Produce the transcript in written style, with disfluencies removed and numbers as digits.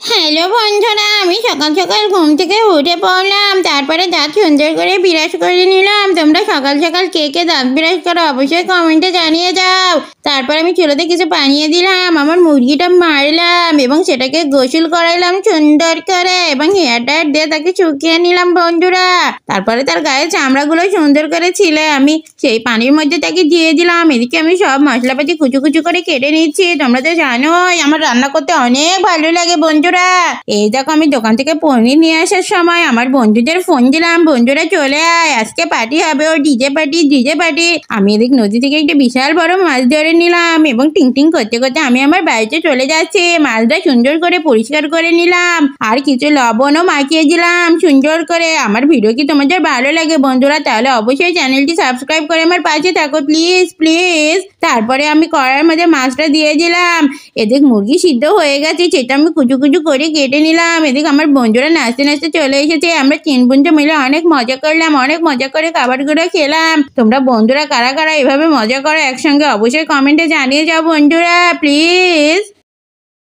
Hello বন্ধুরা, আমি সকাল সকাল ঘুম থেকে উঠে পড়লাম, তারপরে দাঁত সুন্দর করে বিরাজ করে নিলাম। তোমরা সকাল সকাল কে কে দাঁত বিরাজ করো অবশ্যই কমেন্টে জানিয়ে যাও। তারপর আমি চুলোতে কিছু বানিয়ে দিলাম, আমার মুরগিটা মারলাম এবং সেটাকে গোসল করাইলাম সুন্দর করে এবং হেয়ার ড্রায়ার দিয়ে তাকে শুকিয়ে নিলাম বন্ধুরা। তারপরে তার গায়ে চামড়াগুলো সুন্দর করে ছিলে আমি সেই পানির মধ্যে তাকে দিয়ে দিলাম। এদিকে আমি সব মশলাপাতি কুচু কুচু করে কেটে নিচ্ছি। তোমরা তো জানোই আমার রান্না করতে অনেক ভালো লাগে বন্ধুরা। এই দেখো আমি দোকান থেকে পনির নিয়ে আসার সময় আমার বন্ধুদের ফোন দিলাম, বন্ধুরা চলে আয়, আজকে পার্টি হবে, ও ডিজে পার্টি। আমি এদিক নদী থেকে একটা বিশাল বড় মাছ ধরে নিলাম এবং টিং টিং করতে করতে আমি আমার বাড়িতে চলে যাচ্ছি। মাছটা সুন্দর করে পরিষ্কার করে নিলাম আর কিছু লবণও মাখিয়ে দিলাম সুন্দর করে। আমার ভিডিও কি তোমাদের ভালো লাগে বন্ধুরা, তাহলে অবশ্যই চ্যানেলটি সাবস্ক্রাইব করে আমার পাশে থাকো প্লিজ প্লিজ। তারপরে আমি কড়াইয়ের মধ্যে মাছটা দিয়ে দিলাম। এদিক মুরগি সিদ্ধ হয়ে গেছে, সেটা আমি কুচু কুচু করে কেটে নিলাম। এদিক আমার বন্ধুরা নাচতে নাচতে চলে এসেছে। আমরা 3 বন্ধু মিলে অনেক মজা করলাম, অনেক মজা করে খাবারগুলো খেলাম। তোমরা বন্ধুরা কারা কারা এভাবে মজা করো একসঙ্গে অবশ্যই কমেন্টে জানিয়ে যাও বন্ধুরা প্লিজ।